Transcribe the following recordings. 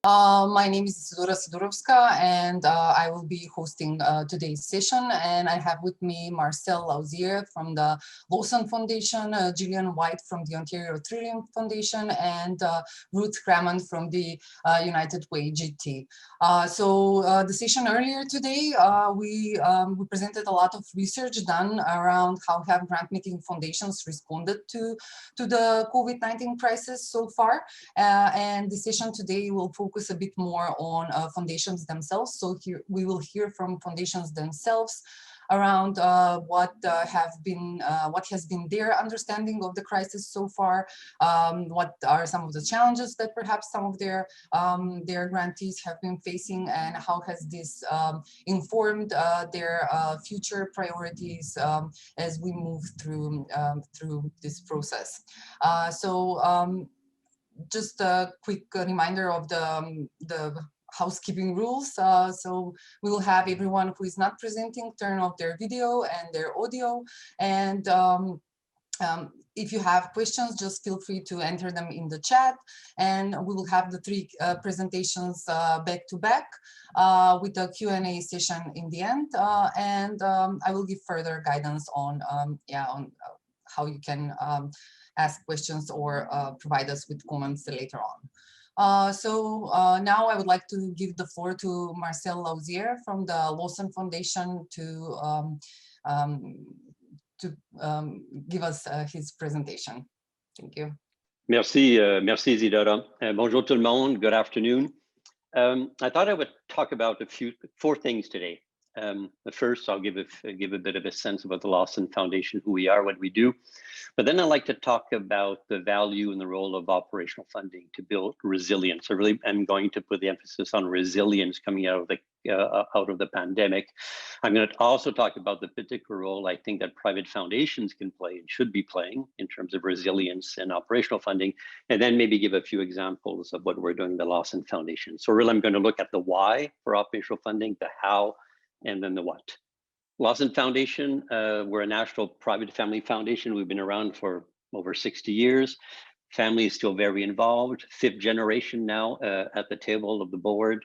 My name is Isidora Sidorovska, and I will be hosting today's session. And I have with me Marcel Lauzier from the Lawson Foundation, Gillian White from the Ontario Trillium Foundation, and Ruth Crammond from the United Way GT. The session earlier today, we presented a lot of research done around how have grant-making foundations responded to the COVID-19 crisis so far. And the session today will focus a bit more on foundations themselves. So here we will hear from foundations themselves around what has been their understanding of the crisis so far, what are some of the challenges that perhaps some of their grantees have been facing, and how has this informed their future priorities as we move through this process. Just a quick reminder of the housekeeping rules. So we will have everyone who is not presenting turn off their video and their audio. And if you have questions, just feel free to enter them in the chat. And we will have the three presentations back to back with a Q&A session in the end. I will give further guidance on how you can ask questions or provide us with comments later on. Now I would like to give the floor to Marcel Lauzier from the Lawson Foundation to give us his presentation. Thank you. Merci, merci Isidora. Bonjour tout le monde, good afternoon. I thought I would talk about four things today. First, I'll give a bit of a sense about the Lawson Foundation, who we are, what we do. But then I'd like to talk about the value and the role of operational funding to build resilience. I really am going to put the emphasis on resilience coming out of the pandemic. I'm going to also talk about the particular role I think that private foundations can play and should be playing in terms of resilience and operational funding, and then maybe give a few examples of what we're doing in the Lawson Foundation. So really, I'm going to look at the why for operational funding, the how, and then the what. Lawson Foundation, we're a national private family foundation. We've been around for over 60 years. Family is still very involved, fifth generation now at the table of the board.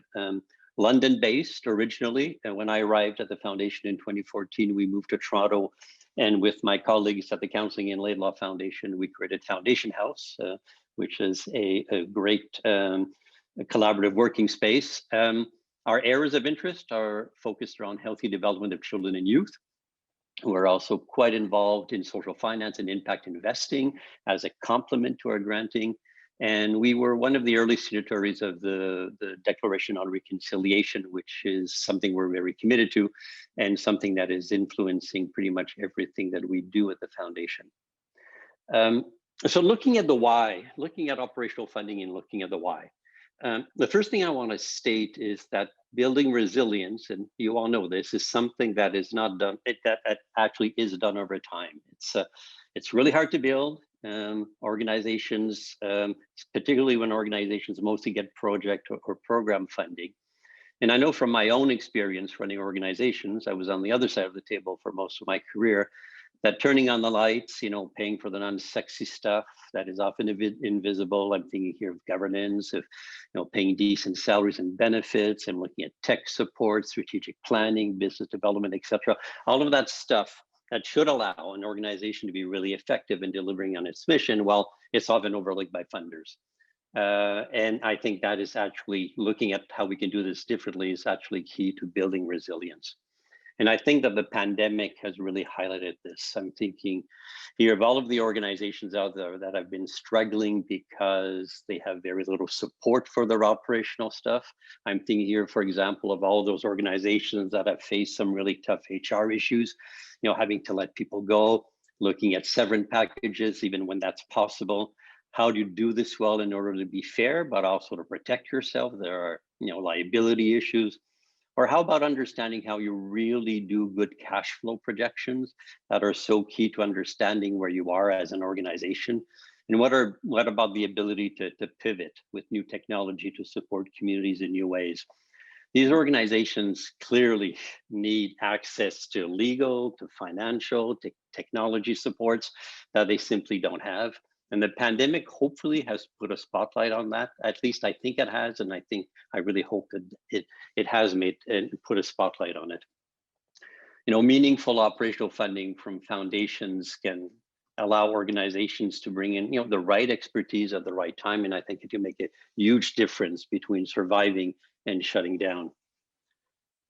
London-based originally, and when I arrived at the foundation in 2014, we moved to Toronto, and with my colleagues at the Counseling and Laidlaw Foundation, we created Foundation House, which is a great collaborative working space. Our areas of interest are focused around healthy development of children and youth. We're also quite involved in social finance and impact investing as a complement to our granting. And we were one of the early signatories of the Declaration on Reconciliation, which is something we're very committed to and something that is influencing pretty much everything that we do at the foundation. So looking at the why, looking at operational funding and looking at the why. The first thing I want to state is that building resilience, and you all know this, is something that is not done, that actually is done over time. It's really hard to build. Organizations, particularly when organizations mostly get project or program funding. And I know from my own experience running organizations, I was on the other side of the table for most of my career, that turning on the lights, paying for the non-sexy stuff that is often invisible. I'm thinking here of governance, of paying decent salaries and benefits, and looking at tech support, strategic planning, business development, etc. All of that stuff that should allow an organization to be really effective in delivering on its mission, well, it's often overlooked by funders. And I think that is actually looking at how we can do this differently is actually key to building resilience. And I think that the pandemic has really highlighted this. I'm thinking here of all of the organizations out there that have been struggling because they have very little support for their operational stuff. I'm thinking here, for example, of all those organizations that have faced some really tough HR issues, having to let people go, looking at severance packages, even when that's possible. How do you do this well in order to be fair, but also to protect yourself? There are, liability issues. Or how about understanding how you really do good cash flow projections that are so key to understanding where you are as an organization? And what about the ability to pivot with new technology to support communities in new ways? These organizations clearly need access to legal, to financial, to technology supports that they simply don't have. And the pandemic hopefully has put a spotlight on that. At least I think it has, and I really hope that it has made and put a spotlight on it. You know, meaningful operational funding from foundations can allow organizations to bring in, you know, the right expertise at the right time, and I think it can make a huge difference between surviving and shutting down.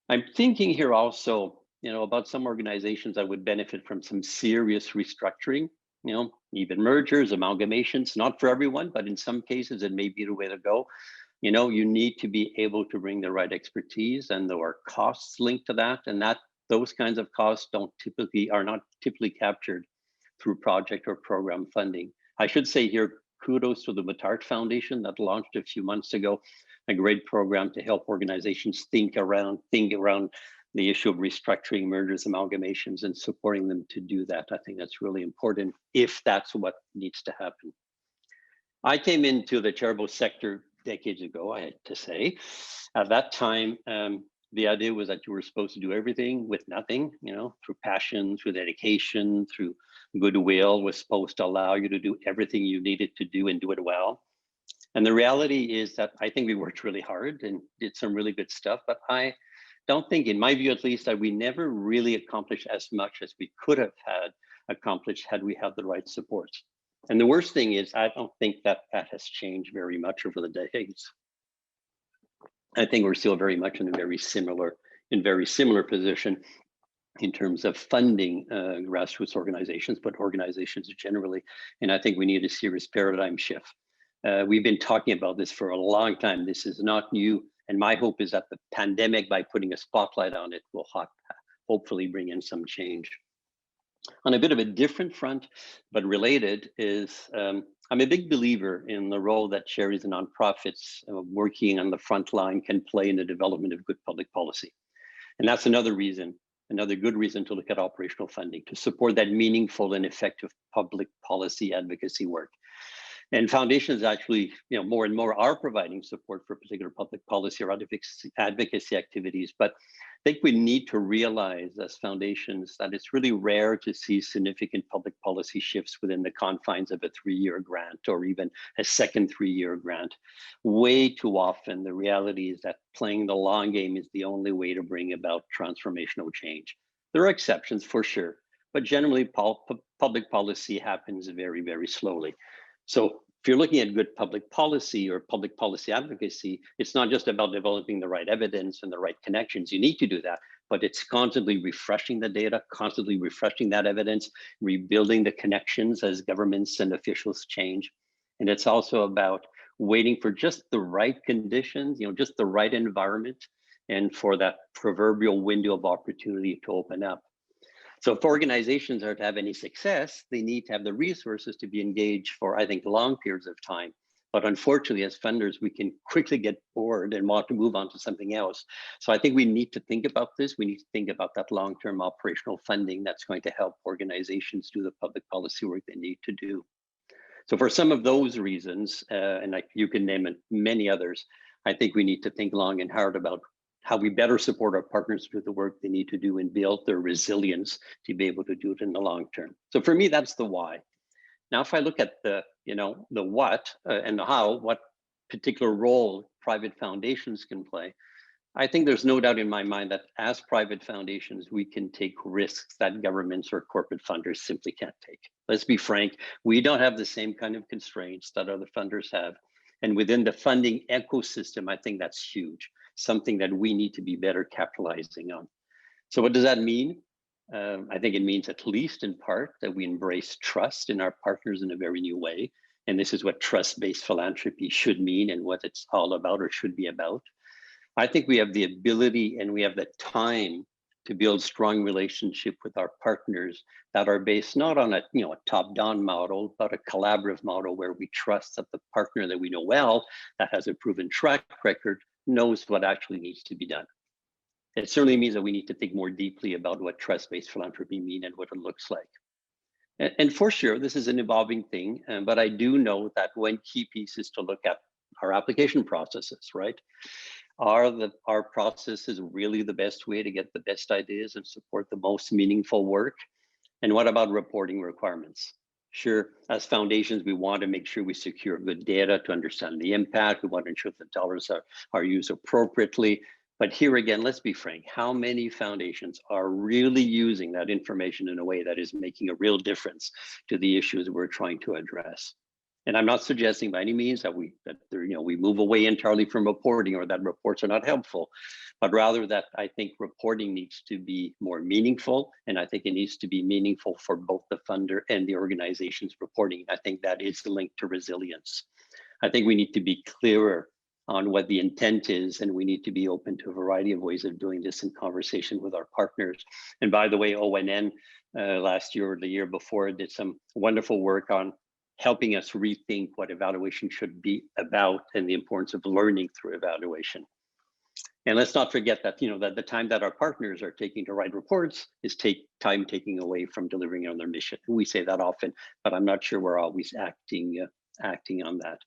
I'm thinking here also, you know, about some organizations that would benefit from some serious restructuring, you know, even mergers, amalgamations, not for everyone, but in some cases it may be the way to go. You know, you need to be able to bring the right expertise, and there are costs linked to that, and those kinds of costs are not typically captured through project or program funding. I should say here, kudos to the Matart Foundation that launched a few months ago, a great program to help organizations think around the issue of restructuring, mergers, amalgamations, and supporting them to do that. I think that's really important if that's what needs to happen. I came into the charitable sector decades ago, I had to say. At that time, the idea was that you were supposed to do everything with nothing, you know, through passion, through dedication, through goodwill, was supposed to allow you to do everything you needed to do and do it well. And the reality is that I think we worked really hard and did some really good stuff, but I don't think, in my view at least, that we never really accomplished as much as we could have had accomplished had we had the right supports. And the worst thing is, I don't think that has changed very much over the decades. I think we're still very much in a very similar position in terms of funding grassroots organizations, but organizations generally. And I think we need a serious paradigm shift. We've been talking about this for a long time. This is not new. And my hope is that the pandemic, by putting a spotlight on it, will hopefully bring in some change. On a bit of a different front, but related, is I'm a big believer in the role that charities and nonprofits working on the front line can play in the development of good public policy. And that's another good reason to look at operational funding, to support that meaningful and effective public policy advocacy work. And foundations actually, you know, more and more are providing support for particular public policy or advocacy activities. But I think we need to realize as foundations that it's really rare to see significant public policy shifts within the confines of a 3-year grant or even a second 3-year grant. Way too often, the reality is that playing the long game is the only way to bring about transformational change. There are exceptions for sure, but generally public policy happens very, very slowly. So if you're looking at good public policy or public policy advocacy, it's not just about developing the right evidence and the right connections. You need to do that, but it's constantly refreshing the data, constantly refreshing that evidence, rebuilding the connections as governments and officials change. And it's also about waiting for just the right conditions, you know, just the right environment, and for that proverbial window of opportunity to open up. So if organizations are to have any success, they need to have the resources to be engaged for, I think, long periods of time. But unfortunately, as funders, we can quickly get bored and want to move on to something else. So I think we need to think about this. We need to think about that long-term operational funding that's going to help organizations do the public policy work they need to do. So for some of those reasons, and you can name many others, I think we need to think long and hard about how we better support our partners with the work they need to do and build their resilience to be able to do it in the long term. So for me, that's the why. Now, if I look at the what and the how, what particular role private foundations can play, I think there's no doubt in my mind that as private foundations, we can take risks that governments or corporate funders simply can't take. Let's be frank, we don't have the same kind of constraints that other funders have. And within the funding ecosystem, I think that's huge, something that we need to be better capitalizing on. So what does that mean? I think it means, at least in part, that we embrace trust in our partners in a very new way. And this is what trust-based philanthropy should mean and what it's all about or should be about. I think we have the ability and we have the time to build strong relationship with our partners that are based not on a top-down model, but a collaborative model where we trust that the partner that we know well, that has a proven track record, knows what actually needs to be done. It certainly means that we need to think more deeply about what trust-based philanthropy means and what it looks like. And for sure, this is an evolving thing, but I do know that one key piece is to look at our application processes, right? Are processes really the best way to get the best ideas and support the most meaningful work? And what about reporting requirements? Sure, as foundations, we want to make sure we secure good data to understand the impact. We want to ensure that dollars are used appropriately. But here again, let's be frank, how many foundations are really using that information in a way that is making a real difference to the issues we're trying to address? And I'm not suggesting by any means that we move away entirely from reporting or that reports are not helpful, but rather that I think reporting needs to be more meaningful, and I think it needs to be meaningful for both the funder and the organizations reporting. I think that is linked to resilience. I think we need to be clearer on what the intent is, and we need to be open to a variety of ways of doing this in conversation with our partners. And by the way, ONN last year or the year before did some wonderful work on helping us rethink what evaluation should be about and the importance of learning through evaluation. And let's not forget that, that the time that our partners are taking to write reports is time taking away from delivering on their mission. We say that often, but I'm not sure we're always acting on that.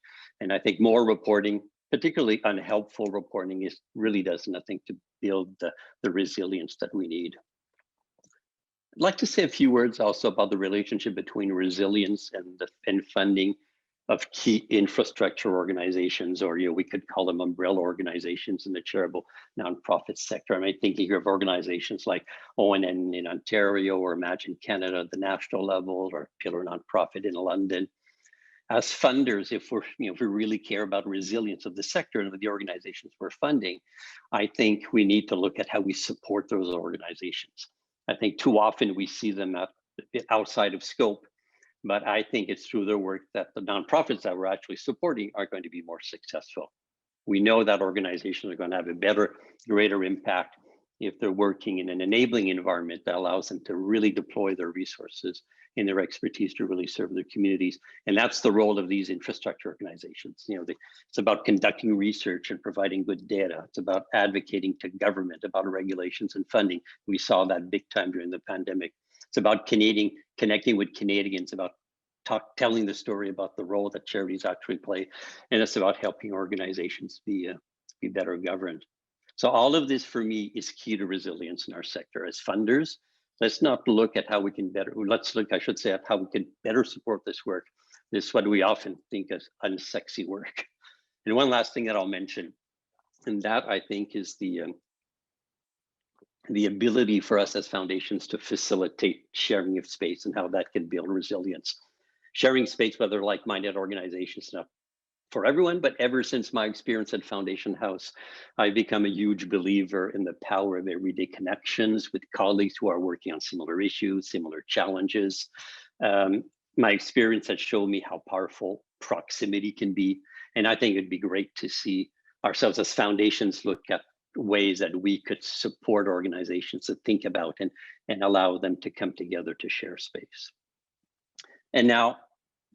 And I think more reporting, particularly unhelpful reporting, really does nothing to build the resilience that we need. I'd like to say a few words also about the relationship between resilience and funding of key infrastructure organizations, or we could call them umbrella organizations in the charitable nonprofit sector. I mean, thinking of organizations like ONN in Ontario, or Imagine Canada at the national level, or Pillar Nonprofit in London. As funders, if we really care about resilience of the sector and of the organizations we're funding, I think we need to look at how we support those organizations. I think too often we see them outside of scope, but I think it's through their work that the nonprofits that we're actually supporting are going to be more successful. We know that organizations are going to have a greater impact if they're working in an enabling environment that allows them to really deploy their resources and their expertise to really serve their communities. And that's the role of these infrastructure organizations. It's about conducting research and providing good data. It's about advocating to government about regulations and funding. We saw that big time during the pandemic. It's about connecting with Canadians, about telling the story about the role that charities actually play. And it's about helping organizations be better governed. So all of this for me is key to resilience in our sector. As funders, let's not look at how we can let's look, I should say, at how we can better support this work. This is what we often think as unsexy work. And one last thing that I'll mention, and that I think is the ability for us as foundations to facilitate sharing of space and how that can build resilience. Sharing space, whether like-minded organizations, not for everyone, but ever since my experience at Foundation House, I've become a huge believer in the power of everyday connections with colleagues who are working on similar issues, similar challenges. My experience has shown me how powerful proximity can be. And I think it'd be great to see ourselves as foundations look at ways that we could support organizations to think about and allow them to come together to share space. And now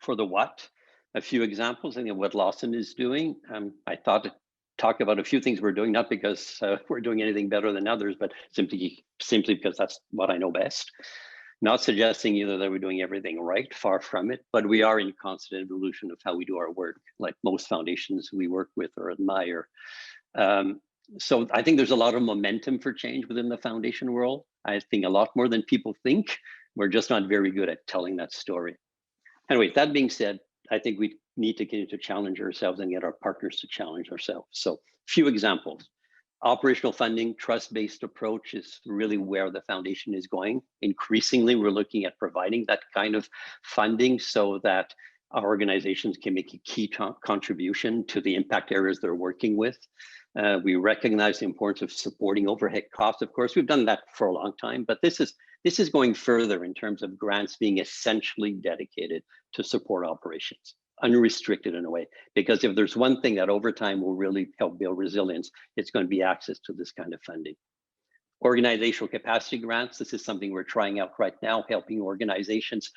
for the what. A few examples of what Lawson is doing. I thought to talk about a few things we're doing, not because we're doing anything better than others, but simply because that's what I know best. Not suggesting either that we're doing everything right, far from it, but we are in constant evolution of how we do our work, like most foundations we work with or admire. So I think there's a lot of momentum for change within the foundation world. I think a lot more than people think. We're just not very good at telling that story. Anyway, that being said, I think we need to continue to challenge ourselves and get our partners to challenge ourselves. So few examples. Operational funding, trust-based approach is really where the foundation is going. Increasingly, we're looking at providing that kind of funding so that our organizations can make a key contribution to the impact areas they're working with. We recognize the importance of supporting overhead costs. Of course, we've done that for a long time, but this is going further in terms of grants being essentially dedicated to support operations, unrestricted in a way, because if there's one thing that over time will really help build resilience, it's going to be access to this kind of funding. Organizational capacity grants, this is something we're trying out right now, helping organizations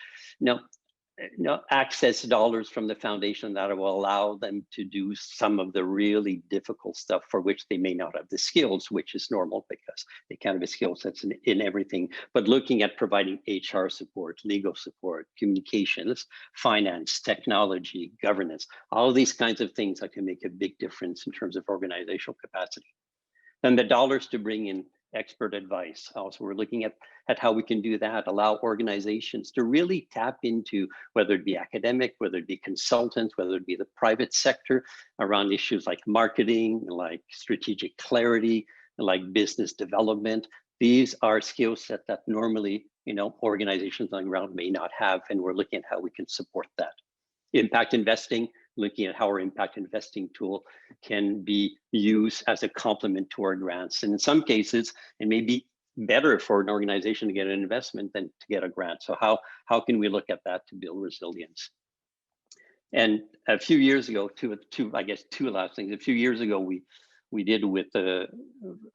access dollars from the foundation that will allow them to do some of the really difficult stuff for which they may not have the skills, which is normal because they can't have a skill sets in everything, but looking at providing HR support, legal support, communications, finance, technology, governance, all of these kinds of things that can make a big difference in terms of organizational capacity. And the dollars to bring in expert advice. Also, we're looking at how we can do that, allow organizations to really tap into, whether it be academic, whether it be consultants, whether it be the private sector, around issues like marketing, like strategic clarity, like business development. These are skill sets that normally, organizations on the ground may not have, and we're looking at how we can support that. Impact investing, looking at how our impact investing tool can be used as a complement to our grants. And in some cases, it may be better for an organization to get an investment than to get a grant. So how can we look at that to build resilience? And a few years ago, two last things. A few years ago, we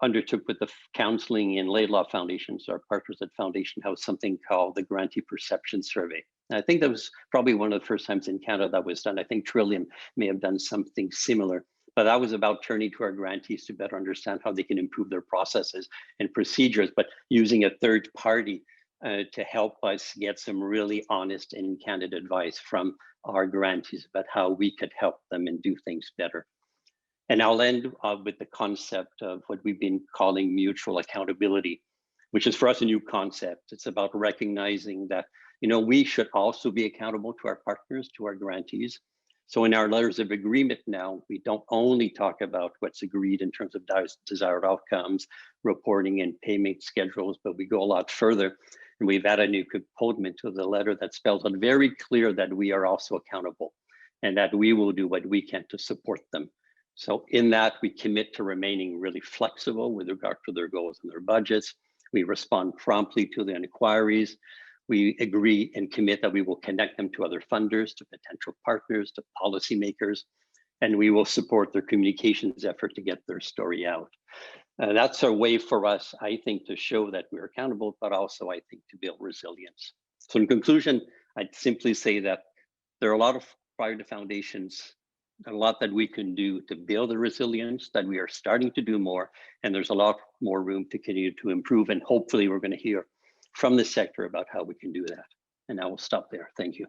undertook with the Counseling and Laidlaw Foundations, our partners at Foundation House, something called the Grantee Perception Survey. And I think that was probably one of the first times in Canada that was done. I think Trillium may have done something similar, but that was about turning to our grantees to better understand how they can improve their processes and procedures, but using a third party to help us get some really honest and candid advice from our grantees about how we could help them and do things better. And I'll end with the concept of what we've been calling mutual accountability, which is for us a new concept. It's about recognizing that, we should also be accountable to our partners, to our grantees. So in our letters of agreement now, we don't only talk about what's agreed in terms of desired outcomes, reporting and payment schedules, but we go a lot further. And we've added a new component to the letter that spells out very clear that we are also accountable and that we will do what we can to support them. So in that, we commit to remaining really flexible with regard to their goals and their budgets. We respond promptly to the inquiries. We agree and commit that we will connect them to other funders, to potential partners, to policymakers, and we will support their communications effort to get their story out. That's a way for us, I think, to show that we're accountable, but also, I think, to build resilience. So in conclusion, I'd simply say that there are a lot of private foundations, a lot that we can do to build the resilience, that we are starting to do more, and there's a lot more room to continue to improve, and hopefully we're going to hear from the sector about how we can do that. And I will stop there. Thank you.